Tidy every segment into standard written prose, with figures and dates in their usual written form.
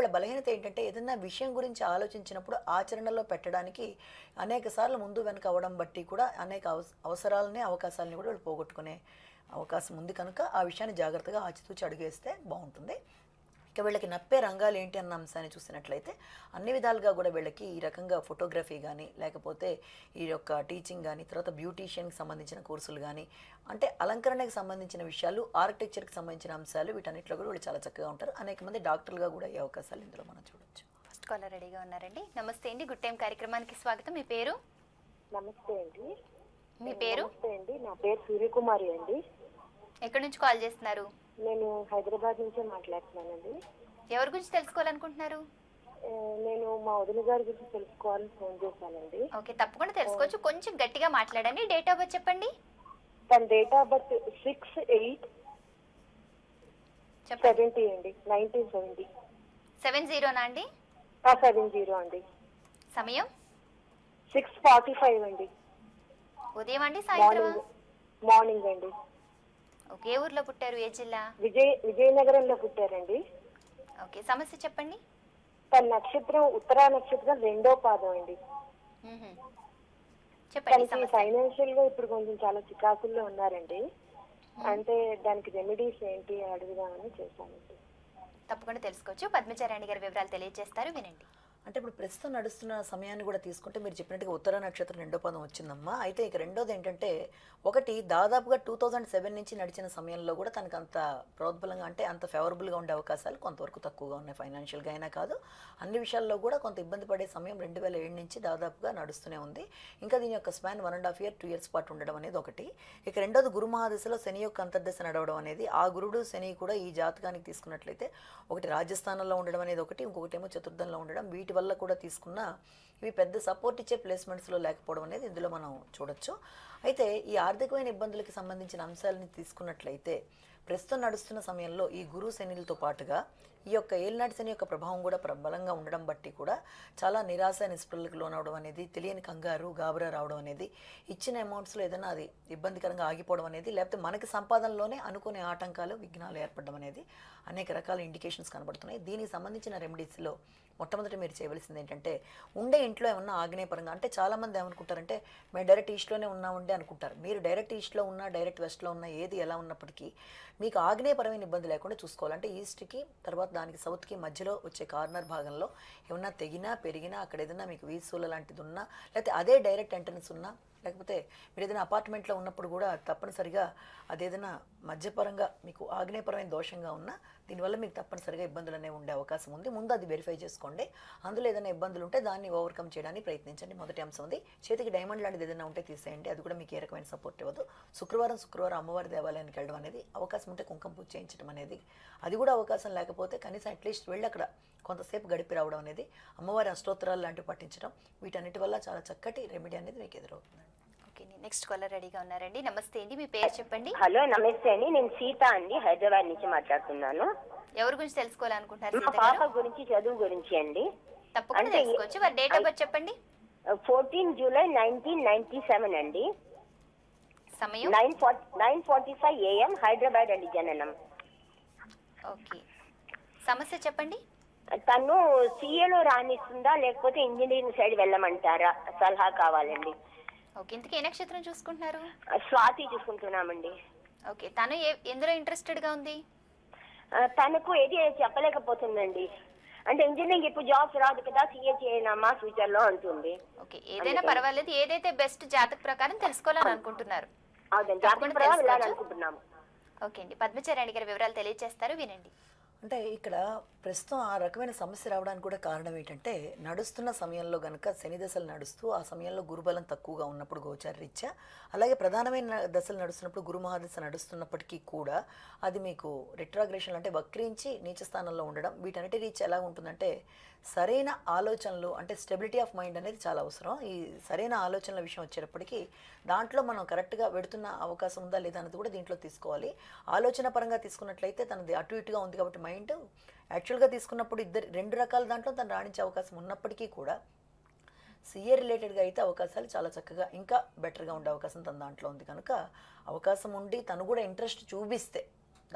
వీళ్ళ బలహీనత ఏంటంటే ఏదైనా విషయం గురించి ఆలోచించినప్పుడు ఆచరణలో పెట్టడానికి అనేక సార్లు ముందు వెనక అవ్వడం బట్టి కూడా అనేక అవసరాలని అవకాశాలని కూడా వీళ్ళు పోగొట్టుకునే అవకాశం ఉంది కనుక ఆ విషయాన్ని జాగ్రత్తగా ఆచితూచి అడుగేస్తే బాగుంటుంది. ఇక వీళ్ళకి నప్పే రంగాలు ఏంటి అన్న అంశాన్ని చూసినట్లయితే అన్ని విధాలుగా కూడా వీళ్ళకి ఈ రకంగా ఫోటోగ్రఫీ కానీ లేకపోతే ఈ యొక్క టీచింగ్ కానీ తర్వాత బ్యూటీషియన్కి సంబంధించిన కోర్సులు కానీ అంటే అలంకరణకి సంబంధించిన విషయాలు ఆర్కిటెక్చర్కి సంబంధించిన అంశాలు వీటన్నిటిలో కూడా వీళ్ళు చాలా చక్కగా ఉంటారు. అనేక మంది డాక్టర్లుగా కూడా అయ్యే అవకాశాలు ఇందులో మనం చూడొచ్చు. ఫస్ట్ కాలర్ రెడీగా ఉన్నారండి. నమస్తే అండి, గుడ్ టైం కార్యక్రమానికి స్వాగతం. మీ పేరు? నమస్తే అండి. మీ పేరు? నమస్తే అండి, నా పేరు సూర్యకుమారి అండి. ఎక్కడి నుంచి కాల్ చేస్తున్నారు? నేను హైదరాబాద్ నుంచే మాట్లాడుతున్నానండి. ఎవరి గురించి తెలుసుకోవాలనుకుంటున్నారు? నేను మా వదిన గారి గురించి తెలుసుకోవాలని ఫోన్ చేశానండి. ఓకే, తప్పకుండా తెలుసుకోవచ్చు. కొంచెం గట్టిగా మాట్లాడండి. డేట్ ఆఫ్ బర్త్ చెప్పండి. తన డేట్ ఆఫ్ బర్త్ 6/8/70 అండి, 1970. 70 అండి? 70 అండి. సమయం? 6:45 అండి. ఉదయం అండి, సాయంత్రం? మార్నింగ్ అండి. ఓకే, ఏ ఊర్లో పుట్టారు, ఏ జిల్లా? విజయనగరంలో పుట్టారండి. ఓకే, సమస్య చెప్పండి. తన నక్షత్రం ఉత్తరా నక్షత్రం 2వ పాదం అండి. చెప్పండి. తనకి ఫైనాన్షియల్ గా ఇప్పుడు కొంచెం చాలా చికాకుల్లో ఉన్నారండి. అంటే దానికి రెమెడీస్ ఏంటి అడుగుదామని చేశానండి. తప్పకుండా తెలుసుకోవచ్చు. పద్మచారాణి గారి వివరాలు తెలియజేస్తారు, వినండి. అంటే ఇప్పుడు ప్రస్తుతం నడుస్తున్న సమయాన్ని కూడా తీసుకుంటే మీరు చెప్పినట్టుగా ఉత్తర నక్షత్రం 2వ పాదం వచ్చిందమ్మా. అయితే ఇక రెండోది ఏంటంటే ఒకటి దాదాపుగా 2007 నుంచి నడిచిన సమయంలో కూడా తనకు అంత ప్రోద్బలంగా అంటే అంత ఫేవరబుల్గా ఉండే అవకాశాలు కొంతవరకు తక్కువగా ఉన్నాయి. ఫైనాన్షియల్గా అయినా కాదు, అన్ని విషయాల్లో కూడా కొంత ఇబ్బంది పడే సమయం 2007 నుంచి దాదాపుగా నడుస్తూనే ఉంది. ఇంకా దీని యొక్క స్పాన్ 1.5 year 2 years పాటు ఉండడం అనేది ఒకటి. ఇక రెండోది గురు మహాదశలో శని యొక్క అంతర్దశ నడవడం అనేది, ఆ గురుడు శని కూడా ఈ జాతకానికి తీసుకున్నట్లయితే ఒకటి రాజస్థానంలో ఉండడం అనేది ఒకటి, ఇంకొకటి ఏమో చతుర్థంలో ఉండడం, వీటి వల్ల కూడా తీసుకున్న ఇవి పెద్ద సపోర్ట్ ఇచ్చే ప్లేస్మెంట్స్లో లేకపోవడం అనేది ఇందులో మనం చూడొచ్చు. అయితే ఈ ఆర్థికమైన ఇబ్బందులకి సంబంధించిన అంశాలని తీసుకున్నట్లయితే ప్రస్తుతం నడుస్తున్న సమయంలో ఈ గురు శనిలతో పాటుగా ఈ యొక్క ఏలినాటి శని యొక్క ప్రభావం కూడా ప్రబలంగా ఉండడం బట్టి కూడా చాలా నిరాశ నిస్పృహలకు లోనవడం అనేది, తెలియని కంగారు గాబరా రావడం అనేది, ఇచ్చిన అమౌంట్స్లో ఏదైనా అది ఇబ్బందికరంగా ఆగిపోవడం అనేది, లేకపోతే మనకి సంపాదనలోనే అనుకునే ఆటంకాలు విఘ్నాలు ఏర్పడడం అనేది అనేక రకాల ఇండికేషన్స్ కనబడుతున్నాయి. దీనికి సంబంధించిన రెమెడీస్లో మొట్టమొదటి మీరు చేయవలసింది ఏంటంటే ఉండే ఇంట్లో ఏమన్నా ఆగ్నేయపరంగా అంటే చాలామంది ఏమనుకుంటారంటే మేము డైరెక్ట్ ఈస్ట్లోనే ఉన్నామండి అనుకుంటారు. మీరు డైరెక్ట్ ఈస్ట్లో ఉన్నా డైరెక్ట్ వెస్ట్లో ఉన్నా ఏది ఎలా ఉన్నప్పటికీ మీకు ఆగ్నేయపరమైన ఇబ్బంది లేకుండా చూసుకోవాలంటే ఈస్ట్కి తర్వాత దానికి సౌత్కి మధ్యలో వచ్చే కార్నర్ భాగంలో ఏమన్నా తెగినా పెరిగినా అక్కడ ఏదైనా మీకు వీసూల లాంటిది ఉన్నా లేకపోతే అదే డైరెక్ట్ ఎంట్రన్స్ ఉన్నా లేకపోతే మీరు ఏదైనా అపార్ట్మెంట్లో ఉన్నప్పుడు కూడా తప్పనిసరిగా అదేదైనా మధ్యపరంగా మీకు ఆగ్నేయపరమైన దోషంగా ఉన్నా దీనివల్ల మీకు తప్పనిసరిగా ఇబ్బందులు అనేవి ఉండే అవకాశం ఉంది. ముందు అది వెరిఫై చేసుకోండి. అందులో ఏదైనా ఇబ్బందులు ఉంటే దాన్ని ఓవర్కమ్ చేయడానికి ప్రయత్నించండి. మొదటి అంశం ఉంది. చేతికి డైమండ్ లాంటిది ఏదైనా ఉంటే తీసేయండి, అది కూడా మీకు ఏ రకమైన సపోర్ట్ ఇవ్వదు. శుక్రవారం అమ్మవారి దేవాలయానికి వెళ్ళడం అనేది, అవకాశం ఉంటే కుంకుమ పూజ చేయించడం అనేది, అది కూడా అవకాశం లేకపోతే కనీసం అట్లీస్ట్ వెళ్ళి అక్కడ కొంతసేపు గడిపి రావడం అనేది, అమ్మవారి అష్టోత్తరాలు లాంటివి పఠించడం, వీటన్నిటి వల్ల చాలా చక్కటి రెమెడీ అనేది మీకు ఎదురవుతుంది. ఓకే, నెక్స్ట్ కాలర్ రెడీగా ఉన్నారండి. నమస్తే అండి, మీ పేరు చెప్పండి. హలో, నమస్తే అండి. నేను సీత అండి, హైదరాబాద్ నుంచి మాట్లాడుతున్నాను. ఎవరి గురించి తెలుసుకోవాలనుకుంటున్నారు? మా పాప గురించి, చదువు గురించి అండి. తప్పకుండా తెలుసుకోవచ్చు. వారి డేట్ ఆఫ్ బర్త్ చెప్పండి. 14 July 1997 అండి. సమయం? 9:45 AM, హైదరాబాద్ అండి జననం. ఓకే, సమస్య చెప్పండి. తను సిఏలో రాణిస్తుందా లేకపోతే ఇంజనీరింగ్ సైడ్ వెళ్ళమంటారా? సలహా కావాలండి. ఓకే, ఇంతకీ ఏ నక్షత్రం చూసుకుంటున్నారు? స్వాతి చూసుకుంటున్నామండి. ఓకే, తను ఎందులో ఇంట్రెస్టెడ్గా ఉంది? తనకు ఏది చెప్పలేకపోతుందండి. అంటే ఇంజనీరింగ్ ఇప్పుడు జాబ్స్ రాదు కదా, సిఏ చేయనమ్మా ఫ్యూచర్ లో అంటుంది. ఓకే, ఏదైనా పర్వాలేదు. ఏదైతే బెస్ట్ జాతక ప్రకారం తెలుసుకోవాలని అనుకుంటున్నారు? అనుకుంటున్నాము. ఓకే అండి, పద్మచారాణి గారి వివరాలు తెలియజేస్తారు, వినండి. అంటే ఇక్కడ ప్రస్తుతం ఆ రకమైన సమస్య రావడానికి కూడా కారణం ఏంటంటే నడుస్తున్న సమయంలో కనుక శని దశలు నడుస్తూ ఆ సమయంలో గురుబలం తక్కువగా ఉన్నప్పుడు గోచార రీత్యా, అలాగే ప్రధానమైన దశలు నడుస్తున్నప్పుడు గురు మహాదశ నడుస్తున్నప్పటికీ కూడా అది మీకు రిట్రాగ్రేషన్ అంటే వక్రించి నీచ స్థానంలో ఉండడం, వీటన్నిటి రీత్యా ఎలా ఉంటుందంటే సరైన ఆలోచనలు అంటే స్టెబిలిటీ ఆఫ్ మైండ్ అనేది చాలా అవసరం. ఈ సరైన ఆలోచనల విషయం వచ్చేటప్పటికి దాంట్లో మనం కరెక్ట్గా పెడుతున్న అవకాశం ఉందా లేదా అన్నది కూడా దీంట్లో తీసుకోవాలి. ఆలోచన పరంగా తీసుకున్నట్లయితే తనది అటు ఇటుగా ఉంది కాబట్టి మైండ్ యాక్చువల్గా తీసుకున్నప్పుడు రెండు రకాల దాంట్లో తను రాణించే అవకాశం ఉన్నప్పటికీ కూడా సిఏ రిలేటెడ్గా అయితే అవకాశాలు చాలా చక్కగా ఇంకా బెటర్గా ఉండే అవకాశం తన దాంట్లో ఉంది కనుక అవకాశం ఉండి తను కూడా ఇంట్రెస్ట్ చూపిస్తే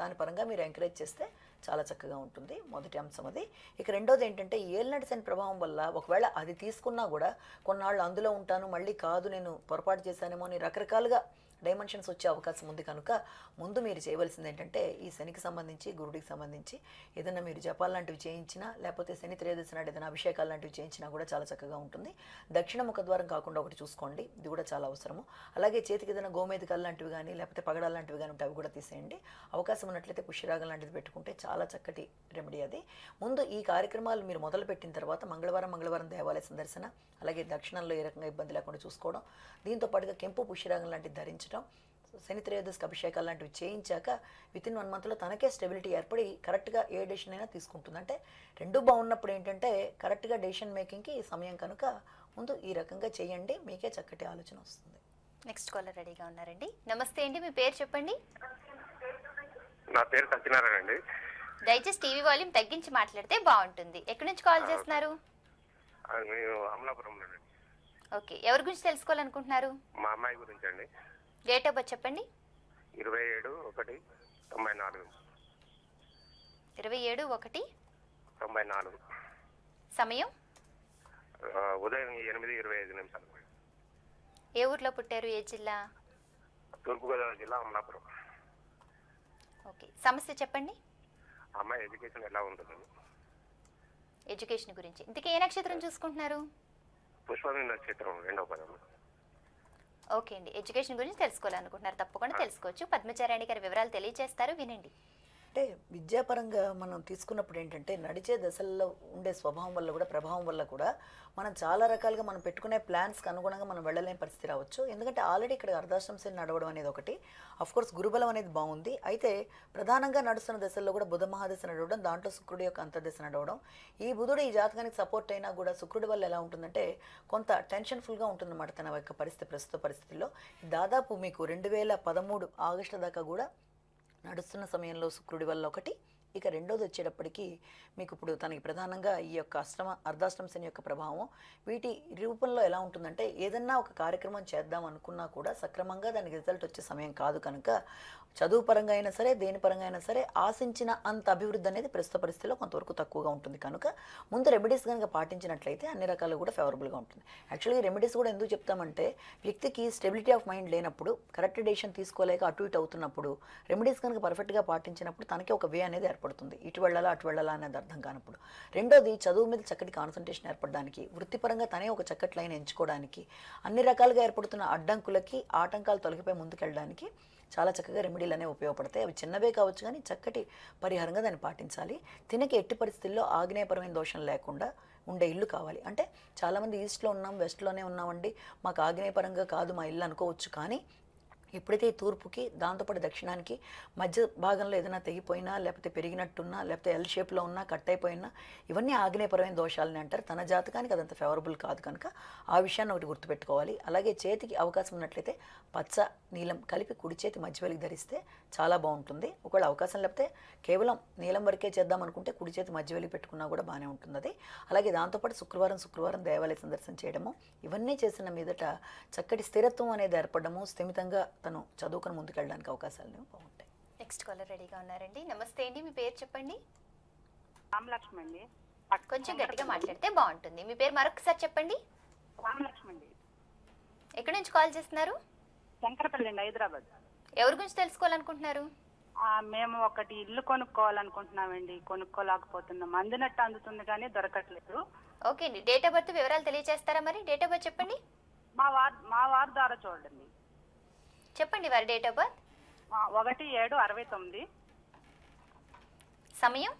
దాని పరంగా మీరు ఎంకరేజ్ చేస్తే చాలా చక్కగా ఉంటుంది. మొదటి అంశం అది. ఇక రెండోది ఏంటంటే ఏలినాటి శని ప్రభావం వల్ల ఒకవేళ అది తీసుకున్నా కూడా కొన్నాళ్ళు అందులో ఉంటాను, మళ్ళీ కాదు నేను పొరపాటు చేశానేమో అని రకరకాలుగా డైమెన్షన్స్ వచ్చే అవకాశం ఉంది కనుక ముందు మీరు చేయవలసింది ఏంటంటే ఈ శనికి సంబంధించి గురుడికి సంబంధించి ఏదైనా మీరు జపాలు లాంటివి చేయించినా లేకపోతే శని త్రయోదశి నాడు ఏదైనా అభిషేకాలు లాంటివి చేయించినా కూడా చాలా చక్కగా ఉంటుంది. దక్షిణ ముఖద్వారం కాకుండా ఒకటి చూసుకోండి, ఇది కూడా చాలా అవసరము. అలాగే చేతికి ఏదైనా గోమేధికాలు లాంటివి కానీ లేకపోతే పగడాలు లాంటివి కానీ ఉంటే అవి కూడా తీసేయండి. అవకాశం ఉన్నట్లయితే పుష్యరాగం లాంటిది పెట్టుకుంటే చాలా చక్కటి రెమెడీ అది. ముందు ఈ కార్యక్రమాలు మీరు మొదలుపెట్టిన తర్వాత మంగళవారం దేవాలయ సందర్శన, అలాగే దక్షిణంలో ఏ రకంగా ఇబ్బంది లేకుండా చూసుకోవడం, దీంతో పాటుగా కెంపు పుష్యరాగం లాంటిది ధరించడం, శని త్రయోదశికి అభిషేకాలు లాంటివి చేయించాక వితిన్ 1 మంత్లో తనకే స్టెబిలిటీ ఏర్పడి కరెక్ట్గా ఏ డెసిషన్ అయినా తీసుకుంటుంది. అంటే రెండు బాగున్నప్పుడు ఏంటంటే కరెక్ట్గా డెసిషన్ మేకింగ్కి సమయం కనుక ముందు ఈ రకంగా చేయండి, మీకే చక్కటి ఆలోచన వస్తుంది. నెక్స్ట్ కాలర్ రెడీగా ఉన్నారండి. నమస్తే అండి, మీ పేరు చెప్పండి. నా పేరు సత్యనారాయణ అండి. దయచేసి టీవీ వాల్యూమ్ తగ్గించి మాట్లాడితే బాగుంటుంది. ఎక్కడి నుంచి కాల్ చేస్తున్నారు? నేను అమలాపురంలో అండి. ఓకే, ఎవరి గురించి తెలుసుకోవాలనుకుంటున్నారు? మా అమ్మాయి గురించి అండి. డేట్ ఆఫ్ బర్త్ చెప్పండి. 27/1/94. 27/1/94. సమయం? ఉదయం 8:25. ఏ ఊర్లో పుట్టారు? ఏ జిల్లా? తూర్పుగోదావరి జిల్లా అమలాపురం. ఓకే, సమస్య చెప్పండి. అమ్మాయి ఎడ్యుకేషన్ ఎలా ఉంటుంది? ఎడ్యుకేషన్ గురించి. ఇంతకీ ఏ నక్షత్రం చూసుకుంటున్నారు? పుష్పమి నక్షత్రం 2వ పదం. ఓకే అండి, ఎడ్యుకేషన్ గురించి తెలుసుకోవాలనుకుంటున్నారు, తప్పకుండా తెలుసుకోవచ్చు. పద్మచారాణి గారి వివరాలు తెలియజేస్తారు, వినండి. అంటే విద్యాపరంగా మనం తీసుకున్నప్పుడు ఏంటంటే నడిచే దశల్లో ఉండే స్వభావం వల్ల కూడా ప్రభావం వల్ల కూడా మనం చాలా రకాలుగా మనం పెట్టుకునే ప్లాన్స్కి అనుగుణంగా మనం వెళ్ళలేని పరిస్థితి రావచ్చు. ఎందుకంటే ఆల్రెడీ ఇక్కడ అర్ధాష్టమ శని నడవడం అనేది ఒకటి, కోర్స్ గురుబలం అనేది బాగుంది. అయితే ప్రధానంగా నడుస్తున్న దశల్లో కూడా బుధ మహాదశ నడవడం, దాంట్లో శుక్రుడి యొక్క అంతర్దశ నడవడం, ఈ బుధుడు ఈ జాతకానికి సపోర్ట్ అయినా కూడా శుక్రుడి వల్ల ఎలా ఉంటుందంటే కొంత టెన్షన్ఫుల్గా ఉంటుందన్నమాట తన యొక్క పరిస్థితి. ప్రస్తుత పరిస్థితుల్లో దాదాపు మీకు 2013 ఆగస్టు దాకా కూడా నడుస్తున్న సమయంలో శుక్రుడి వల్ల ఒకటి. ఇక రెండోది వచ్చేటప్పటికి మీకు ఇప్పుడు తనకి ప్రధానంగా ఈ యొక్క అర్ధాష్టమ శని యొక్క ప్రభావం వీటి రూపంలో ఎలా ఉంటుందంటే ఏదన్నా ఒక కార్యక్రమం చేద్దాం అనుకున్నా కూడా సక్రమంగా దానికి రిజల్ట్ వచ్చే సమయం కాదు కనుక చదువు పరంగా అయినా సరే దేని పరంగా అయినా సరే ఆశించిన అంత అభివృద్ధి అనేది ప్రస్తుత పరిస్థితిలో కొంతవరకు తక్కువగా ఉంటుంది కనుక ముందు రెమెడీస్ కనుక పాటించినట్లయితే అన్ని రకాలు కూడా ఫేవరబుల్గా ఉంటుంది. యాక్చువల్గా రెమెడీస్ కూడా ఎందుకు చెప్తామంటే వ్యక్తికి స్టెబిలిటీ ఆఫ్ మైండ్ లేనప్పుడు, కరెక్ట్ డెసిషన్ తీసుకోలేక అటు ఇటు అవుతున్నప్పుడు రెమెడీస్ కనుక పర్ఫెక్ట్గా పాటించినప్పుడు తనకి ఒక వే అనేది ఏర్పడుతుంది. ఇటు వెళ్ళాలా అటు వెళ్ళాలా అనేది అర్థం కానప్పుడు. రెండోది చదువు మీద చక్కటి కాన్సన్ట్రేషన్ ఏర్పడడానికి, వృత్తిపరంగా తనే ఒక చక్కటి లైన్ ఎంచుకోవడానికి, అన్ని రకాలుగా ఏర్పడుతున్న అడ్డంకులకి ఆటంకాలు తొలగిపోయి ముందుకెళ్ళడానికి చాలా చక్కగా రెమెడీలు అనేవి ఉపయోగపడతాయి. అవి చిన్నవే కావచ్చు కానీ చక్కటి పరిహారంగా దాన్ని పాటించాలి. తినకి ఎట్టి పరిస్థితుల్లో ఆగ్నేయపరమైన దోషం లేకుండా ఉండే ఇల్లు కావాలి. అంటే చాలామంది ఈస్ట్లో ఉన్నాం, వెస్ట్లోనే ఉన్నామండి, మాకు ఆగ్నేయపరంగా కాదు మా ఇల్లు అనుకోవచ్చు. కానీ ఎప్పుడైతే ఈ తూర్పుకి దాంతోపాటు దక్షిణానికి మధ్య భాగంలో ఏదైనా తెగిపోయినా లేకపోతే పెరిగినట్టున్నా లేకపోతే ఎల్ షేప్లో ఉన్నా కట్ అయిపోయినా ఇవన్నీ ఆగ్నేయపరమైన దోషాలని అంటారు. తన జాతకానికి అదంత ఫేవరబుల్ కాదు కనుక ఆ విషయాన్ని ఒకటి గుర్తుపెట్టుకోవాలి. అలాగే చేతికి అవకాశం ఉన్నట్లయితే పచ్చ నీలం కలిపి కుడి చేతి మధ్య వేలికి ధరిస్తే చాలా బాగుంటుంది. ఒకవేళ అవకాశం లేకపోతే కేవలం నీలం వరకే చేద్దాం అనుకుంటే కుడి చేతి మధ్య వేలికి పెట్టుకున్నా కూడా బాగానే ఉంటుంది అది. అలాగే దాంతోపాటు శుక్రవారం దేవాలయ సందర్శన చేయడము, ఇవన్నీ చేసిన మీదట చక్కటి స్థిరత్వం అనేది ఏర్పడము, స్థిమితంగా తను చదువుకొని ముందుకెళ్ళడానికి అవకాశాలు బాగుంటాయి. నెక్స్ట్ కాలర్ రెడీగా ఉన్నారండి. నమస్తే అండి, మీ పేరు చెప్పండి. రామలక్ష్మి అండి. కొంచెం గట్టిగా మాట్లాడితే బాగుంటుంది. మీ పేరు మరొకసారి చెప్పండి. రామలక్ష్మి అండి. ఎక్కడి నుంచి కాల్ చేస్తున్నారు? శంకరపల్లి అండి, హైదరాబాద్. ఎవరి గురించి తెలుసుకోవాలనుకుంటున్నారు? మేము ఒకటి ఇల్లు కొనుక్కోవాలనుకుంటున్నామండి, కొనుక్కోలేకపోతున్నాం. అందినట్టు అందుతుంది కానీ దొరకట్లేదు. ఓకే అండి, డేట్ ఆఫ్ బర్త్ వివరాలు తెలియజేస్తారా? మరి డేట్ ఆఫ్ బర్త్ చెప్పండి. మా వారి ద్వారా చూడండి. చెప్పండి వారి డేట్ ఆఫ్ బర్త్. 1/7/69. సమయం?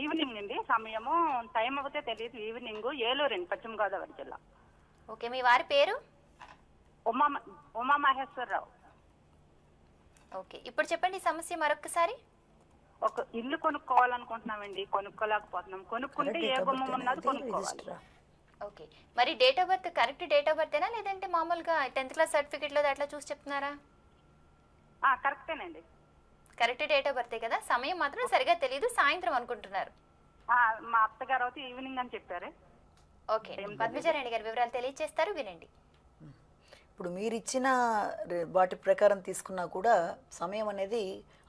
ఈవినింగ్ అండి. సమయము టైం అవుతే తెలియదు. ఈవినింగ్. ఏలూరు అండి, పశ్చిమ గోదావరి జిల్లా. ఓకే, మీ వారి పేరు? ఉమామహేశ్వరరావు. ఓకే, ఇప్పుడు చెప్పండి సమస్య మరొకసారి. ఒక ఇల్లు కొనుక్కోవాలనుకుంటున్నామండి, కొనుక్కోలేకపోతున్నాం. కొనుక్కుంటే ఏ గుమ్మం ఉన్నది కొనుక్కోవాలి. ఓకే, మరి date of birth correct date of బర్తేనా లేదంటే మామూలుగా 10th క్లాస్ సర్టిఫికేట్లో అట్లా చూసి చెప్తున్నారా? కరెక్టేనండి. కరెక్ట్ డేట్ ఆఫ్ బర్తే కదా, సమయం మాత్రం సరిగా తెలియదు, సాయంత్రం అనుకుంటున్నారు. మా అత్తగారు అయితే ఈవినింగ్ అని చెప్పారు. ఓకే, పద్మచారాణి గారి వివరాలు తెలియజేస్తారు, వినండి. ఇప్పుడు మీరు ఇచ్చిన వాటి ప్రకారం తీసుకున్నా కూడా సమయం అనేది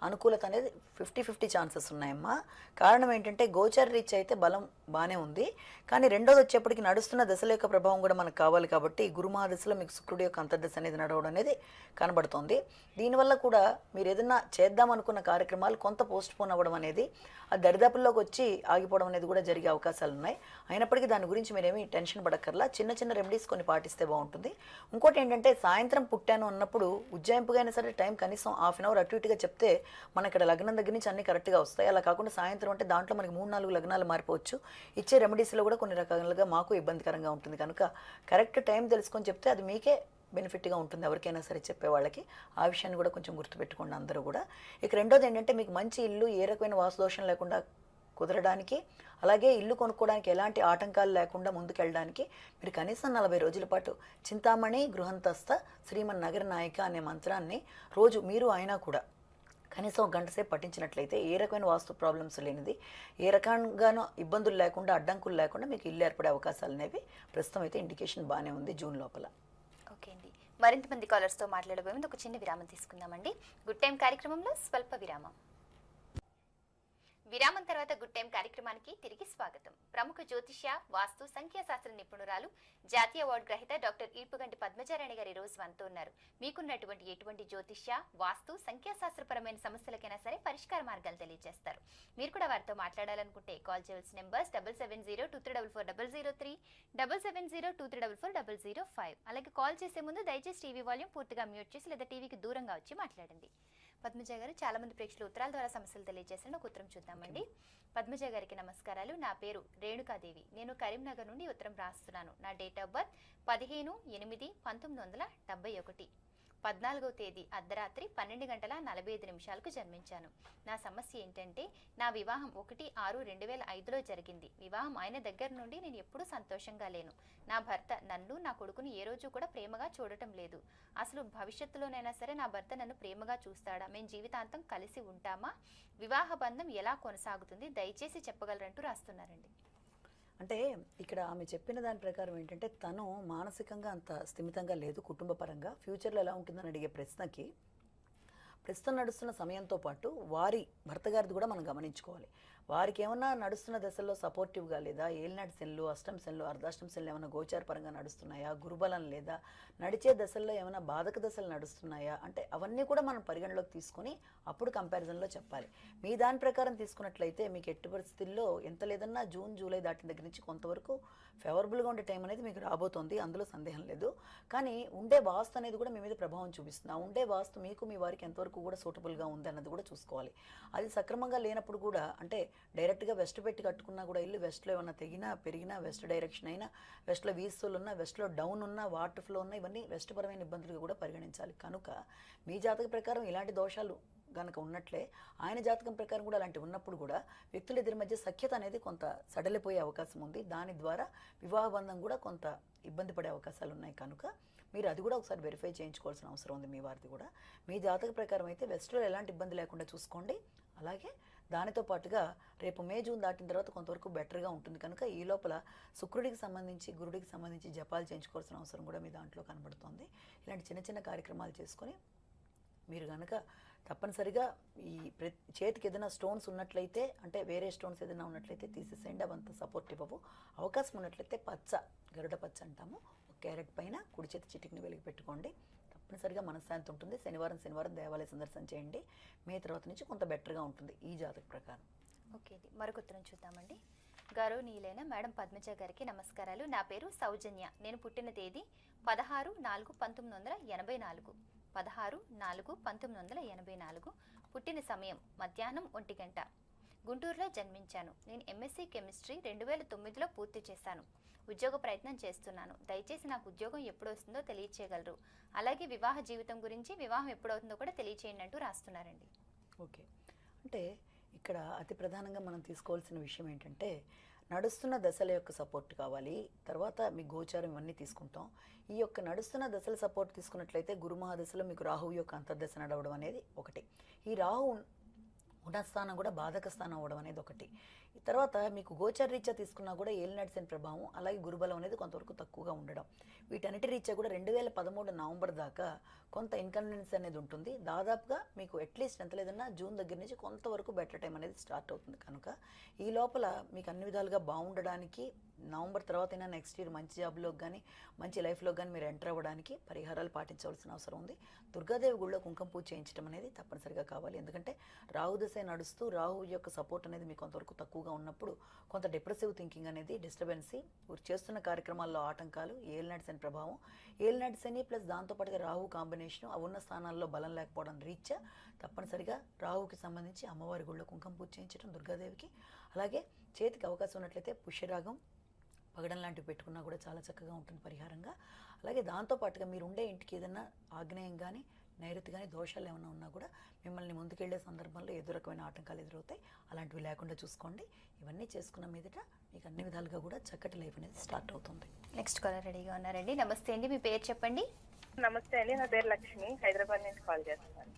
అనుకూలత అనేది 50-50 ఛాన్సెస్ ఉన్నాయమ్మా. కారణం ఏంటంటే గోచర రీచ్ అయితే బలం బాగానే ఉంది, కానీ రెండోది వచ్చేప్పటికి నడుస్తున్న దశల యొక్క ప్రభావం కూడా మనకు కావాలి కాబట్టి గురుమహాదశలో మీకు శుక్రుడి యొక్క అంతర్దశ అనేది నడవడం అనేది కనబడుతోంది. దీనివల్ల కూడా మీరు ఏదైనా చేద్దాం అనుకున్న కార్యక్రమాలు కొంత పోస్ట్ పోన్ అవ్వడం అనేది, ఆ దరిదాపుల్లోకి వచ్చి ఆగిపోవడం అనేది కూడా జరిగే అవకాశాలు ఉన్నాయి. అయినప్పటికీ దాని గురించి మీరేమీ టెన్షన్ పడక్కర్లా, చిన్న చిన్న రెమెడీస్ కొన్ని పాటిస్తే బాగుంటుంది. ఇంకోటి ఏంటంటే సాయంత్రం పుట్టాను అన్నప్పుడు ఉజ్జాయింపుగా అయినా సరే టైం కనీసం హాఫ్ అన్ అవర్ అటు ఇటుగా చెప్తే మన ఇక్కడ లగ్నం దగ్గర నుంచి అన్ని కరెక్ట్గా వస్తాయి. అలా కాకుండా సాయంత్రం అంటే దాంట్లో మనకి 3-4 లగ్నాలు మారిపోవచ్చు. ఇచ్చే రెమెడీస్లో కూడా కొన్ని రకాలుగా మాకు ఇబ్బందికరంగా ఉంటుంది కనుక కరెక్ట్ టైం తెలుసుకొని చెప్తే అది మీకే బెనిఫిట్గా ఉంటుంది, ఎవరికైనా సరే చెప్పే వాళ్ళకి. ఆ విషయాన్ని కూడా కొంచెం గుర్తుపెట్టుకోండి అందరూ కూడా. ఇక రెండోది ఏంటంటే మీకు మంచి ఇల్లు ఏ రకమైన వాస్తుదోషం లేకుండా కుదరడానికి, అలాగే ఇల్లు కొనుక్కోవడానికి ఎలాంటి ఆటంకాలు లేకుండా ముందుకెళ్ళడానికి మీరు కనీసం 40 రోజుల పాటు చింతామణి గృహంతస్థ శ్రీమన్ నగర నాయక అనే మంత్రాన్ని రోజు మీరు అయినా కూడా కనీసం 1 గంట సేపు పఠించినట్లయితే ఏ రకమైన వాస్తు ప్రాబ్లమ్స్ లేనిది, ఏ రకంగానూ ఇబ్బందులు లేకుండా అడ్డంకులు లేకుండా మీకు ఇల్లు ఏర్పడే అవకాశాలు అనేవి ప్రస్తుతం అయితే ఇండికేషన్ బాగానే ఉంది జూన్ లోపల. ఓకే అండి, మరింత మంది కాలర్స్తో మాట్లాడబోయే ముందు ఒక చిన్న విరామం తీసుకుందామండి. గుడ్ టైం కార్యక్రమంలో స్వల్ప విరామం. విరామం తర్వాత గుడ్ టైం కార్యక్రమానికి తిరిగి స్వాగతం. ప్రముఖ జ్యోతిష్య, వాస్తు, సంఖ్యాశాస్త్ర నిపుణురాలు, జాతీయ అవార్డు గ్రహీత డాక్టర్ ఈర్పుగంటి పద్మజారాణి గారు ఈ రోజు మనతో ఉన్నారు. మీకున్నటువంటి ఎటువంటి జ్యోతిష్య, వాస్తు, సంఖ్యాశాస్త్రపరమైన సమస్యలకైనా సరే పరిష్కార మార్గాలు తెలియజేస్తారు. మీరు కూడా వారితో మాట్లాడాలనుకుంటే కాల్ చేయవలసిన నెంబర్స్ 7702344003, 7702344005. అలాగే కాల్ చేసే ముందు దయచేసి టీవీ వాల్యూమ్ పూర్తిగా మ్యూట్ చేసి లేదా టీవీకి దూరంగా వచ్చి మాట్లాడండి. పద్మజ గారు, చాలా మంది ప్రేక్షకులు ఉత్తరాల ద్వారా సమస్యలు తెలియజేసిన ఒక ఉత్తరం చూద్దామండి. పద్మజ గారికి నమస్కారాలు. నా పేరు రేణుకాదేవి. నేను కరీంనగర్ నుండి ఉత్తరం రాస్తున్నాను. నా డేట్ ఆఫ్ బర్త్ 15/8/1971. 14వ తేదీ అర్ధరాత్రి 12:45 జన్మించాను. నా సమస్య ఏంటంటే నా వివాహం 1/6/2005లో జరిగింది. వివాహం అయిన దగ్గర నుండి నేను ఎప్పుడూ సంతోషంగా లేను. నా భర్త నన్ను, నా కొడుకుని ఏ రోజు కూడా ప్రేమగా చూడటం లేదు. అసలు భవిష్యత్తులోనైనా సరే నా భర్త నన్ను ప్రేమగా చూస్తాడా? మేము జీవితాంతం కలిసి ఉంటామా? వివాహ బంధం ఎలా కొనసాగుతుంది? దయచేసి చెప్పగలరంటూ రాస్తున్నారండి. అంటే ఇక్కడ ఆమె చెప్పిన దాని ప్రకారం ఏంటంటే తను మానసికంగా అంత స్థిమితంగా లేదు, కుటుంబ పరంగా. ఫ్యూచర్లో ఎలా ఉంటుందని అడిగే ప్రశ్నకి ప్రస్తుతం నడుస్తున్న సమయంతో పాటు వారి భర్త గారిది కూడా మనం గమనించుకోవాలి. వారికి ఏమన్నా నడుస్తున్న దశల్లో సపోర్టివ్గా లేదా, ఏలినాటి శనులు, అష్టం శనులు, అర్ధాష్టం శనులు ఏమైనా గోచార పరంగా నడుస్తున్నాయా, గురుబలం లేదా, నడిచే దశల్లో ఏమైనా బాధక దశలు నడుస్తున్నాయా అంటే అవన్నీ కూడా మనం పరిగణలోకి తీసుకొని అప్పుడు కంపారిజన్లో చెప్పాలి. మీ దాని ప్రకారం తీసుకున్నట్లయితే మీకు ఎట్టి పరిస్థితుల్లో ఎంత లేదన్నా జూన్ జూలై దాటిన దగ్గర నుంచి కొంతవరకు ఫేవరబుల్గా ఉండే టైం అనేది మీకు రాబోతోంది, అందులో సందేహం లేదు. కానీ ఉండే వాస్తు అనేది కూడా మీ మీద ప్రభావం చూపిస్తుంది. ఆ ఉండే వాస్తు మీకు మీ వారికి ఎంతవరకు కూడా సూటబుల్గా ఉంది అన్నది కూడా చూసుకోవాలి. అది సక్రమంగా లేనప్పుడు కూడా అంటే డైరెక్ట్గా వెస్ట్ పెట్టి కట్టుకున్నా కూడా ఇల్లు వెస్ట్లో ఏమన్నా తెగినా పెరిగినా, వెస్ట్ డైరెక్షన్ అయినా, వెస్ట్లో వీస్తులు ఉన్నా, వెస్ట్లో డౌన్ ఉన్నా, వాటర్ ఫ్లో ఉన్నా, ఇవన్నీ వెస్ట్ పరమైన ఇబ్బందులుగా కూడా పరిగణించాలి. కనుక మీ జాతక ప్రకారం ఇలాంటి దోషాలు కనుక ఉన్నట్లే ఆయన జాతకం ప్రకారం కూడా అలాంటివి ఉన్నప్పుడు కూడా వ్యక్తుల ఇద్దరి మధ్య సఖ్యత అనేది కొంత సడలిపోయే అవకాశం ఉంది. దాని ద్వారా వివాహ బంధం కూడా కొంత ఇబ్బంది పడే అవకాశాలు ఉన్నాయి. కనుక మీరు అది కూడా ఒకసారి వెరిఫై చేయించుకోవాల్సిన అవసరం ఉంది మీ వారిది కూడా. మీ జాతక ప్రకారం అయితే వెస్ట్లో ఎలాంటి ఇబ్బంది లేకుండా చూసుకోండి. అలాగే దానితో పాటుగా రేపు మే జూన్ దాటిన తర్వాత కొంతవరకు బెటర్గా ఉంటుంది. కనుక ఈ లోపల శుక్రుడికి సంబంధించి, గురుడికి సంబంధించి జపాలు చేయించుకోవాల్సిన అవసరం కూడా మీ దాంట్లో కనబడుతుంది. ఇలాంటి చిన్న చిన్న కార్యక్రమాలు చేసుకొని మీరు కనుక తప్పనిసరిగా ఈ చేతికి ఏదైనా స్టోన్స్ ఉన్నట్లయితే, అంటే వేరే స్టోన్స్ ఏదైనా ఉన్నట్లయితే తీసేసేయండి, అవంతా సపోర్ట్ ఇవ్వవు. అవకాశం ఉన్నట్లయితే పచ్చ, గరుడ పచ్చ అంటాము, ఒక క్యారెట్ పైన కుడి చేతి చిటికిని వెలిగి పెట్టుకోండి. తప్పనిసరిగా మనశ్శాంతి ఉంటుంది. శనివారం దేవాలయ సందర్శన చేయండి. మే తర్వాత నుంచి కొంత బెటర్గా ఉంటుంది ఈ జాతక ప్రకారం. ఓకే అండి, మరొక ఉత్తరం చూద్దామండి. గౌరవనీయులైన మేడం పద్మజ గారికి నమస్కారాలు. నా పేరు సౌజన్య. నేను పుట్టిన తేదీ 16/4/1984. 16/4/1984. పుట్టిన సమయం మధ్యాహ్నం 1 గంట. గుంటూరులో జన్మించాను. నేను ఎంఎస్సీ కెమిస్ట్రీ 2009లో పూర్తి చేశాను. ఉద్యోగ ప్రయత్నం చేస్తున్నాను. దయచేసి నాకు ఉద్యోగం ఎప్పుడు వస్తుందో తెలియచేయగలరు. అలాగే వివాహ జీవితం గురించి, వివాహం ఎప్పుడవుతుందో కూడా తెలియచేయండి అంటూ రాస్తున్నారండి. ఓకే, అంటే ఇక్కడ అతి ప్రధానంగా మనం తీసుకోవాల్సిన విషయం ఏంటంటే నడుస్తున్న దశల యొక్క సపోర్ట్ కావాలి. తర్వాత మీ గోచారం ఇవన్నీ తీసుకుంటాం. ఈ యొక్క నడుస్తున్న దశల సపోర్ట్ తీసుకున్నట్లయితే గురుమహాదశలో మీకు రాహువు యొక్క అంతర్దశ నడవడం అనేది ఒకటి. ఈ రాహు ఉన్నస్థానం కూడా బాధక స్థానం అవ్వడం అనేది ఒకటి. ఈ తర్వాత మీకు గోచర రీత్యా తీసుకున్నా కూడా ఏలినాటి శని ప్రభావం అలాగే గురుబలం అనేది కొంతవరకు తక్కువగా ఉండడం, వీటన్నిటి రీత్యా కూడా 2013 నవంబర్ దాకా కొంత ఇన్కన్వీనియన్స్ అనేది ఉంటుంది. దాదాపుగా మీకు అట్లీస్ట్ ఎంత లేదన్నా జూన్ దగ్గర నుంచి కొంతవరకు బెటర్ టైం అనేది స్టార్ట్ అవుతుంది. కనుక ఈ లోపల మీకు అన్ని విధాలుగా బాగుండడానికి నవంబర్ తర్వాత అయినా నెక్స్ట్ ఇయర్ మంచి జాబ్లోకి కానీ మంచి లైఫ్లోకి కానీ మీరు ఎంటర్ అవ్వడానికి పరిహారాలు పాటించవలసిన అవసరం ఉంది. దుర్గాదేవి గుళ్ళో కుంకుమ పూజ చేయించడం అనేది తప్పనిసరిగా కావాలి. ఎందుకంటే రాహు దశ నడుస్తూ రాహు యొక్క సపోర్ట్ అనేది మీకు కొంతవరకు తక్కువగా ఉన్నప్పుడు కొంత డిప్రెసివ్ థింకింగ్ అనేది డిస్టర్బెన్సీ, మీరు చేస్తున్న కార్యక్రమాల్లో ఆటంకాలు, ఏలినాటి శని ప్రభావం, ఏలినాటి శని ప్లస్ దాంతోపాటుగా రాహు కాంబినేషన్, ఆ ఉన్న స్థానాల్లో బలం లేకపోవడం రీత్యా తప్పనిసరిగా రాహుకి సంబంధించి అమ్మవారి గుళ్ళో కుంకుమ పూజ చేయించడం దుర్గాదేవికి. అలాగే చేతికి అవకాశం ఉన్నట్లయితే పుష్యరాగం, పగడం లాంటివి పెట్టుకున్నా కూడా చాలా చక్కగా ఉంటుంది పరిహారంగా. అలాగే దాంతోపాటుగా మీరు ఉండే ఇంటికి ఏదైనా ఆగ్నేయం కానీ నైరుతి కానీ దోషాలు ఏమైనా ఉన్నా కూడా మిమ్మల్ని ముందుకెళ్లే సందర్భంలో ఏదో రకమైన ఆటంకాలు ఎదురవుతాయి, అలాంటివి లేకుండా చూసుకోండి. ఇవన్నీ చేసుకున్న మీదట మీకు అన్ని విధాలుగా కూడా చక్కటి లైఫ్ అనేది స్టార్ట్ అవుతుంది. నెక్స్ట్ కాలర్ రెడీగా ఉన్నారండి. నమస్తే అండి, మీ పేరు చెప్పండి. నమస్తే అండి, నా పేరు లక్ష్మి, హైదరాబాద్ నుంచి కాల్ చేస్తున్నాను.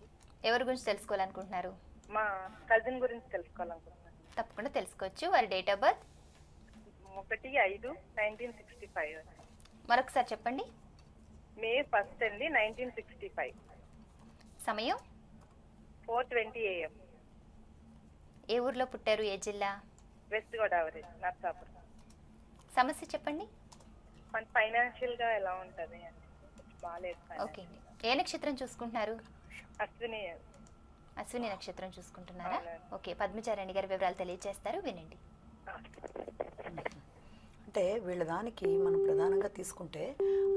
ఎవరి గురించి తెలుసుకోవాలనుకుంటున్నారు? మా కజిన్ గురించి తెలుసుకోవాలనుకుంటున్నాను. తప్పకుండా తెలుసుకోవచ్చు. వారి డేట్ ఆఫ్ బర్త్ 1/5/1965. మరొకసారి చెప్పండి. మే 1 అండి 1965. సమయం 4:20 AM. ఏ ఊర్లో పుట్టారు? ఏ జిల్లా? వెస్ట్ గోదావరి, నర్సాపురం. సమస్య చెప్పండి. ఫైనాన్షియల్ గా ఎలా ఉంటది అని బాగాలేదు. ఓకే అండి. ఏ నక్షత్రం చూసుకుంటున్నారు? అశ్విని. అశ్విని నక్షత్రం చూసుకుంటున్నారా? అవునండి. ఓకే, పద్మచారాణి గారి వివరాలు తెలియజేస్తారు, వినండి. అంటే వీళ్ళ దానికి మనం ప్రధానంగా తీసుకుంటే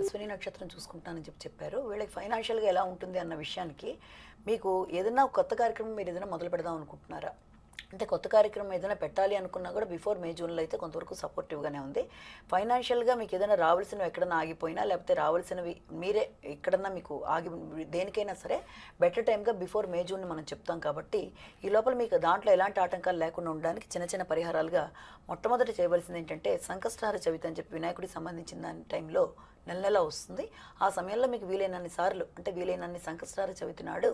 అశ్విని నక్షత్రం చూసుకుంటానని చెప్పారు. వీళ్ళకి ఫైనాన్షియల్గా ఎలా ఉంటుంది అన్న విషయానికి మీకు ఏదైనా కొత్త కార్యక్రమం మీరు ఏదైనా మొదలు పెడదాం అనుకుంటున్నారా? అంటే కొత్త కార్యక్రమం ఏదైనా పెట్టాలి అనుకున్నా కూడా బిఫోర్ మే జూన్లో అయితే కొంతవరకు సపోర్టివ్గానే ఉంది. ఫైనాన్షియల్గా మీకు ఏదైనా రావాల్సినవి ఎక్కడన్నా ఆగిపోయినా లేకపోతే రావాల్సినవి మీరే ఎక్కడన్నా మీకు ఆగి దేనికైనా సరే బెటర్ టైంగా బిఫోర్ మే జూన్ని మనం చెప్తాం. కాబట్టి ఈ లోపల మీకు దాంట్లో ఎలాంటి ఆటంకాలు లేకుండా ఉండడానికి చిన్న చిన్న పరిహారాలుగా మొట్టమొదటి చేయవలసింది ఏంటంటే సంకష్టహార చవితి అని చెప్పి వినాయకుడికి సంబంధించిన దాని టైంలో నెల వస్తుంది. ఆ సమయంలో మీకు వీలైనన్ని సార్లు అంటే వీలైనన్ని సంకష్టహార చవితి నాడు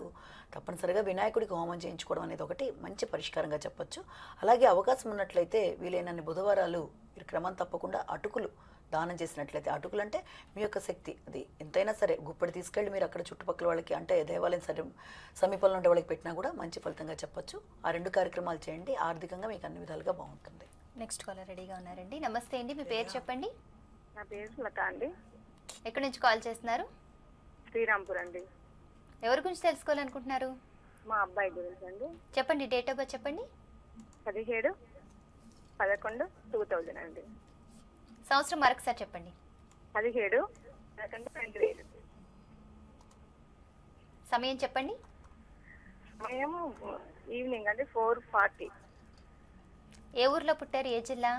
తప్పనిసరిగా వినాయకుడికి హోమం చేయించుకోవడం అనేది ఒకటి మంచి పరిష్కారంగా చెప్పొచ్చు. అలాగే అవకాశం ఉన్నట్లయితే వీలైనన్ని బుధవారాలు మీరు క్రమం తప్పకుండా అటుకులు దానం చేసినట్లయితే, అటుకులు అంటే మీ యొక్క శక్తి, అది ఎంతైనా సరే గుప్పడి తీసుకెళ్ళి మీరు అక్కడ చుట్టుపక్కల వాళ్ళకి అంటే దేవాలయం సరే సమీపంలో ఉండే వాళ్ళకి పెట్టినా కూడా మంచి ఫలితంగా చెప్పొచ్చు. ఆ 2 కార్యక్రమాలు చేయండి, ఆర్థికంగా మీకు అన్ని విధాలుగా బాగుంటుంది. నెక్స్ట్ కాలర్ రెడీగా ఉన్నారండి. నమస్తే అండి, మీ పేరు చెప్పండి. నా పేరు లత అండి, ఎక్కడి నుంచి కాల్ చేస్తున్నారు? శ్రీరాంపూర్ అండి. ఎవరి గురించి తెలుసుకోవాలనుకుంటున్నారు? మా అబ్బాయి గురించి అండి. చెప్పండి, డేట్ ఆఫ్ బర్త్ చెప్పండి. 17/11/2000 అండి. సంవత్సరం మరొకసారి చెప్పండి. 17/11/2000. సమయం చెప్పండి. సమయం ఈవినింగ్ అండి 4:40. ఏ ఊర్లో పుట్టారు? ఏ జిల్లా?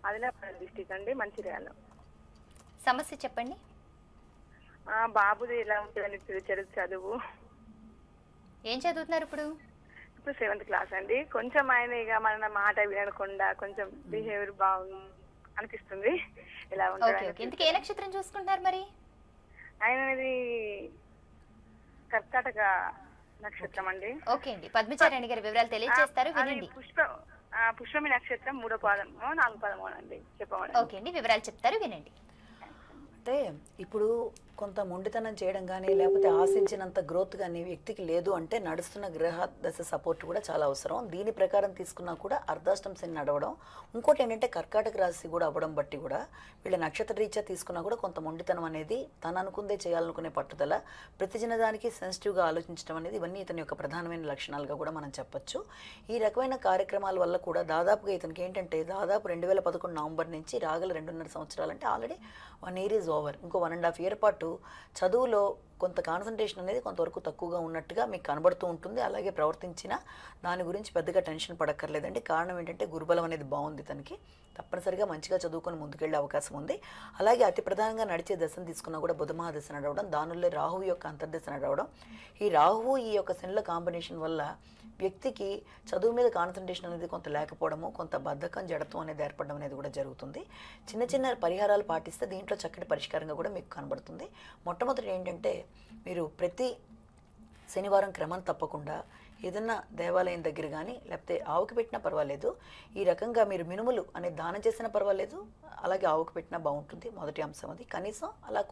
ఆదిలాబాద్ డిస్టిక్ అండి, మంచిర్యాల. సమస్య చెప్పండి. బాబుది ఎలా ఉంటుందండి ఫ్యూచర్ చదువు? ఏం చదువుతున్నారు ఇప్పుడు? ఇప్పుడు 7th క్లాస్ అండి. కొంచెం ఆయన ఇక మన మాట వినకుండా కొంచెం బిహేవియర్ బాగుంది అనిపిస్తుంది. ఎలా ఓకే ఉంటుంది ఓకే. ఇంతకీ ఏ నక్షత్రం చూసుకుంటున్నారు మరి? ఆయనది కర్కాటక నక్షత్రం అండి. ఓకే అండి, పద్మచారాణి గారి వివరాలు తెలియజేస్తారు, వినండి. పుష్పమి నక్షత్రం 3వ పాదము 4వ పాదము అండి. చెప్పండి. ఓకే అండి, వివరాలు చెప్తారు, వినండి. అంటే ఇప్పుడు కొంత మొండితనం చేయడం కానీ లేకపోతే ఆశించినంత గ్రోత్ కానీ వ్యక్తికి లేదు అంటే నడుస్తున్న గ్రహ దశ సపోర్ట్ కూడా చాలా అవసరం. దీని ప్రకారం తీసుకున్నా కూడా అర్ధాష్టం శని నడవడం, ఇంకోటి ఏంటంటే కర్కాటక రాశి కూడా అవ్వడం బట్టి కూడా వీళ్ళ నక్షత్ర రీత్యా తీసుకున్నా కూడా కొంత మొండితనం అనేది, తను అనుకుందే చేయాలనుకునే పట్టుదల, ప్రతి చిన్నదానికి సెన్సిటివ్గా ఆలోచించడం అనేది ఇవన్నీ ఇతని యొక్క ప్రధానమైన లక్షణాలుగా కూడా మనం చెప్పొచ్చు. ఈ రకమైన కార్యక్రమాల వల్ల కూడా దాదాపుగా ఇతనికి ఏంటంటే దాదాపు 2011 నవంబర్ నుంచి రాగల 2.5 సంవత్సరాలంటే ఆల్రెడీ 1 year ఈజ్ ఓవర్. ఇంకో 1.5 year పాటు చదువులో కొంత కాన్సన్ట్రేషన్ అనేది కొంతవరకు తక్కువగా ఉన్నట్టుగా మీకు కనబడుతూ ఉంటుంది. అలాగే ప్రవర్తించిన దాని గురించి పెద్దగా టెన్షన్ పడక్కర్లేదండి. కారణం ఏంటంటే గురుబలం అనేది బాగుంది తనకి, తప్పనిసరిగా మంచిగా చదువుకొని ముందుకెళ్ళే అవకాశం ఉంది. అలాగే అతి ప్రధానంగా నడిచే దశను తీసుకున్నా కూడా బుధమహాదశ నడవడం, దానిలో రాహువు యొక్క అంతర్దశ నడవడం, ఈ రాహువు ఈ యొక్క శనుల కాంబినేషన్ వల్ల వ్యక్తికి చదువు మీద కాన్సన్ట్రేషన్ అనేది కొంత లేకపోవడము, కొంత బద్ధకం జడత్వం అనేది ఏర్పడడం అనేది కూడా జరుగుతుంది. చిన్న చిన్న పరిహారాలు పాటిస్తే దీంట్లో చక్కటి పరిష్కారంగా కూడా మీకు కనబడుతుంది. మొట్టమొదటి ఏంటంటే మీరు ప్రతి శనివారం క్రమం తప్పకుండా ఏదన్నా దేవాలయం దగ్గర కానీ లేకపోతే ఆవుకి పెట్టినా పర్వాలేదు. ఈ రకంగా మీరు మినుములు అనేది దానం చేసినా పర్వాలేదు, అలాగే ఆవుకి పెట్టినా బాగుంటుంది. మొదటి అంశం అది. కనీసం అలా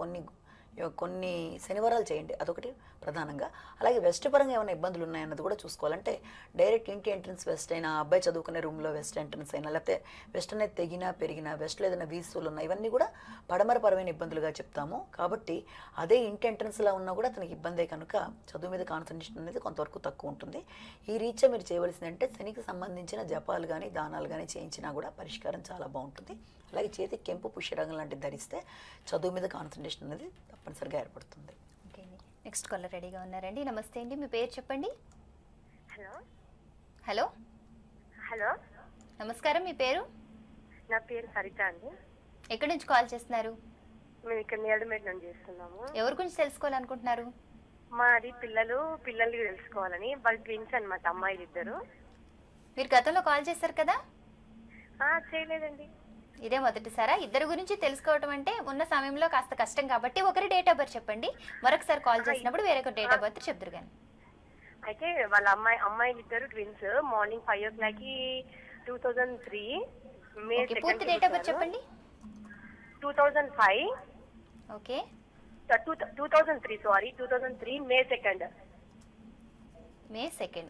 కొన్ని శనివారాలు చేయండి, అదొకటి ప్రధానంగా. అలాగే వెస్ట్ పరంగా ఏమైనా ఇబ్బందులు ఉన్నాయన్నది కూడా చూసుకోవాలంటే డైరెక్ట్ ఇంటి ఎంట్రన్స్ వెస్ట్ అయినా, అబ్బాయి చదువుకునే రూమ్లో వెస్ట్ ఎంట్రన్స్ అయినా, లేకపోతే వెస్ట్ అనేది తెగినా పెరిగినా, వెస్ట్లో ఏదైనా వీసులు ఉన్నాయి, ఇవన్నీ కూడా పడమరపరమైన ఇబ్బందులుగా చెప్తాము. కాబట్టి అదే ఇంటి ఎంట్రన్స్లో ఉన్నా కూడా అతనికి ఇబ్బందే కనుక చదువు మీద కాన్సన్ట్రేషన్ అనేది కొంతవరకు తక్కువ ఉంటుంది. ఈ రీత్యా మీరు చేయవలసింది అంటే శనికి సంబంధించిన జపాలు కానీ దానాలు కానీ చేయించినా కూడా పరిష్కారం చాలా బాగుంటుంది. అలాగే చేతికి కెంపు పుష్యరంగం లాంటివి ధరిస్తే చదువు మీద కాన్సన్ట్రేషన్ అనేది తప్పనిసరిగా ఏర్పడుతుంది. ఓకే అండి, నెక్స్ట్ కాలర్ రెడీగా ఉన్నారండి. నమస్తే అండి, మీ పేరు చెప్పండి. హలో హలో హలో నమస్కారం, మీ పేరు? నా పేరు సరిత అండి. ఎక్కడి నుంచి కాల్ చేస్తున్నారు? మేము ఇక్కడ నేరడమేట నుంచి చేస్తున్నాము. ఎవరి గురించి తెలుసుకోవాలనుకుంటున్నారు? మాది పిల్లల్ని తెలుసుకోవాలని. వాళ్ళు ట్విన్స్ అన్నమాట, అమ్మాయిలు ఇద్దరు. మీరు గతంలో కాల్ చేశారు కదా? చేయలేదండి. ఇదే మొదటిసారా? ఇద్దరు గురించి తెలుసుకోవటం అంటే ఉన్న సమయంలో కాస్త కష్టం కాబట్టి ఒకరి డేట్ ఆఫ్ బర్త్ చెప్పండి, మరొకసారి కాల్ చేసినప్పుడు వేరొక డేట్ ఆఫ్ బర్త్ చెప్తారు. కానీ అయితే వాళ్ళ అమ్మాయిలు ఇద్దరు ట్విన్స్. మార్నింగ్ 5 o'clock 2003 మే ఓకే, పూర్తి డేట్ ఆఫ్ బర్త్ చెప్పండి. 2005 ఓకే 2003 మే 2nd. మే 2nd.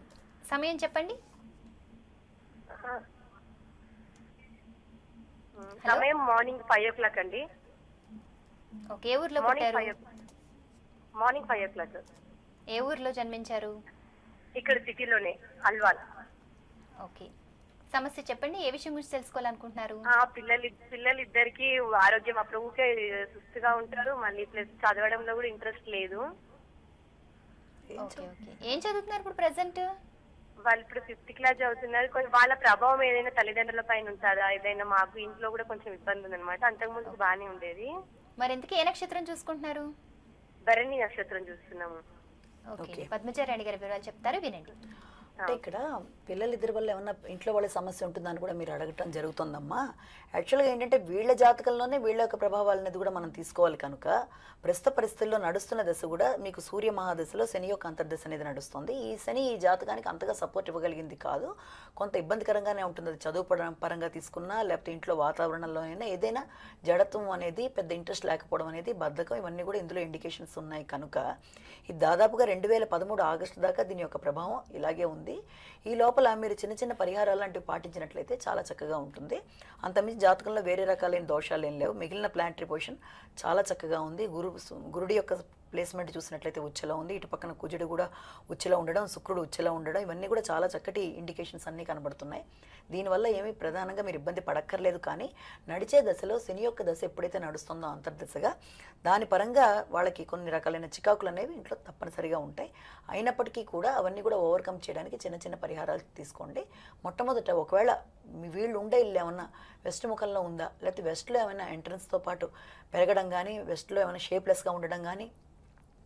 సమయం చెప్పండి. సమయం మార్నింగ్ 5 o'clock అండి. ఓకే, ఏ ఊర్లో పుట్టారు? Morning 5 o'clock. ఏ ఊర్లో జన్మించారు? ఇక్కడ సిటీలోనే, అల్వాల్. ఓకే, సమస్య చెప్పండి. ఏ విషయం గురించి తెలుసుకోవాలనుకుంటున్నారు? పిల్లలిద్దరికి ఆరోగ్యం అప్పుడు ఊకే సుస్తుగా ఉంటారు, మళ్ళీ ప్లస్ చదవడంలో కూడా ఇంట్రెస్ట్ లేదు. ఓకే ఓకే, ఏం చదువుతున్నారు ఇప్పుడు ప్రెసెంట్? వాళ్ళు ఇప్పుడు 5th class చదువుతున్నారు. వాళ్ళ ప్రభావం ఏదైనా తల్లిదండ్రుల పైన ఉంటుందా? ఏదైనా మాకు ఇంట్లో కూడా కొంచెం ఇబ్బంది ఉందన్నమాట. అంతకుముందు బాగానే ఉండేది. మరి ఇంతకీ ఏ నక్షత్రం చూసుకుంటున్నారు? భరణి నక్షత్రం చూస్తున్నాము. ఓకే, పద్మచారాణి గారి వివరాలు చెప్తారు, వినండి. అంటే ఇక్కడ పిల్లలిద్దరి వల్ల ఏమన్నా ఇంట్లో వాళ్ళ సమస్య ఉంటుందని కూడా మీరు అడగటం జరుగుతుందమ్మా. యాక్చువల్గా ఏంటంటే వీళ్ళ జాతకంలోనే వీళ్ళ యొక్క ప్రభావాలు అనేది కూడా మనం తీసుకోవాలి కనుక ప్రస్తుత పరిస్థితుల్లో నడుస్తున్న దశ కూడా మీకు సూర్య మహాదశలో శని యొక్క అంతర్దశ అనేది నడుస్తుంది. ఈ శని ఈ జాతకానికి అంతగా సపోర్ట్ ఇవ్వగలిగింది కాదు, కొంత ఇబ్బందికరంగానే ఉంటుంది. అది చదువు పరంగా తీసుకున్నా లేకపోతే ఇంట్లో వాతావరణంలోనైనా ఏదైనా జడత్వం అనేది, పెద్ద ఇంట్రెస్ట్ లేకపోవడం అనేది, బద్ధకం, ఇవన్నీ కూడా ఇందులో ఇండికేషన్స్ ఉన్నాయి కనుక ఇది దాదాపుగా 2013 ఆగస్టు దాకా దీని యొక్క ప్రభావం ఇలాగే ఉంది. ఈ లోపల మీరు చిన్న చిన్న పరిహారాలు లాంటివి పాటించినట్లయితే చాలా చక్కగా ఉంటుంది. అంతమించి జాతకంలో వేరే రకాలైన దోషాలు ఏం లేవు. మిగిలిన ప్లానటరీ పొజిషన్ చాలా చక్కగా ఉంది. గురుడి యొక్క ప్లేస్మెంట్ చూసినట్లయితే ఉచ్చలో ఉంది. ఇటు పక్కన కుజుడు కూడా ఉచ్చలో ఉండడం, శుక్రుడు ఉచ్చలో ఉండడం, ఇవన్నీ కూడా చాలా చక్కటి ఇండికేషన్స్ అన్నీ కనబడుతున్నాయి. దీనివల్ల ఏమీ ప్రధానంగా మీరు ఇబ్బంది పడక్కర్లేదు. కానీ నడిచే దశలో శని యొక్క దశ ఎప్పుడైతే నడుస్తుందో అంతర్దశగా దాని పరంగా వాళ్ళకి కొన్ని రకాలైన చికాకులు అనేవి ఇంట్లో తప్పనిసరిగా ఉంటాయి. అయినప్పటికీ కూడా అవన్నీ కూడా ఓవర్కమ్ చేయడానికి చిన్న చిన్న పరిహారాలు తీసుకోండి. మొట్టమొదట ఒకవేళ వీళ్ళు ఉండే ఇల్లు ఏమన్నా వెస్ట్ ముఖంలో ఉందా, లేకపోతే వెస్ట్లో ఏమైనా ఎంట్రన్స్తో పాటు పెరగడం కానీ, వెస్ట్లో ఏమైనా షేప్లెస్గా ఉండడం కానీ,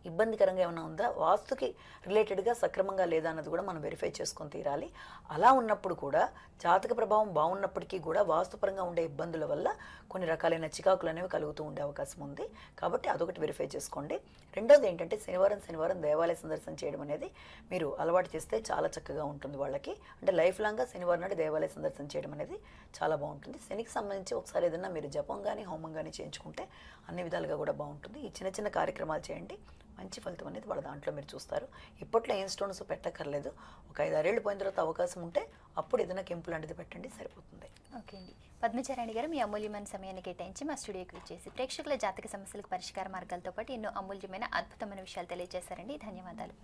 ఇబ్బందికరంగా ఏమైనా ఉందా, వాస్తుకి రిలేటెడ్గా సక్రమంగా లేదా అన్నది కూడా మనం వెరిఫై చేసుకొని తీరాలి. అలా ఉన్నప్పుడు కూడా జాతక ప్రభావం బాగున్నప్పటికీ కూడా వాస్తుపరంగా ఉండే ఇబ్బందుల వల్ల కొన్ని రకాలైన చికాకులు అనేవి కలుగుతూ ఉండే అవకాశం ఉంది. కాబట్టి అదొకటి వెరిఫై చేసుకోండి. రెండోది ఏంటంటే శనివారం దేవాలయ సందర్శన చేయడం అనేది మీరు అలవాటు చేస్తే చాలా చక్కగా ఉంటుంది వాళ్ళకి. అంటే లైఫ్ లాంగ్గా శనివారం నాడు దేవాలయ సందర్శన చేయడం అనేది చాలా బాగుంటుంది. శనికి సంబంధించి ఒకసారి ఏదైనా మీరు జపం కానీ హోమం కానీ చేయించుకుంటే అన్ని విధాలుగా కూడా బాగుంటుంది. ఈ చిన్న చిన్న కార్యక్రమాలు చేయండి, మంచి ఫలితం అనేది వాళ్ళ దాంట్లో మీరు చూస్తారు. ఇప్పట్లో ఏం స్టోన్స్ పెట్టక్కర్లేదు. ఒక 5-6 ఏళ్ళు పోయిన తర్వాత అవకాశం ఉంటే అప్పుడు ఏదైనా కెంపు లాంటిది పెట్టండి, సరిపోతుంది. ఓకే అండి, పద్మచారాణి గారు మీ అమూల్యమైన సమయాన్ని కేటాయించి మా స్టూడియోకి వచ్చేసి ప్రేక్షకుల జాతక సమస్యలకు పరిష్కార మార్గాలతో పాటు ఎన్నో అమూల్యమైన అద్భుతమైన విషయాలు తెలియజేశారండి. ధన్యవాదాలు.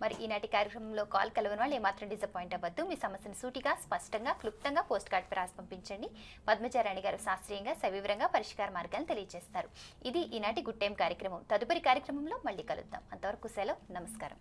మరి ఈనాటి కార్యక్రమంలో కాల్ కలవని వాళ్ళు ఏమాత్రం డిసప్పాయింట్ అవ్వద్దు. మీ సమస్యను సూటిగా, స్పష్టంగా, క్లుప్తంగా పోస్ట్ కార్డ్ పై రాసి పంపించండి. పద్మచారాణి గారు శాస్త్రీయంగా, సవివరంగా పరిష్కార మార్గాలను తెలియజేస్తారు. ఇది ఈనాటి గుడ్ టైం కార్యక్రమం. తదుపరి కార్యక్రమంలో మళ్ళీ కలుద్దాం. అంతవరకు సెలవు, నమస్కారం.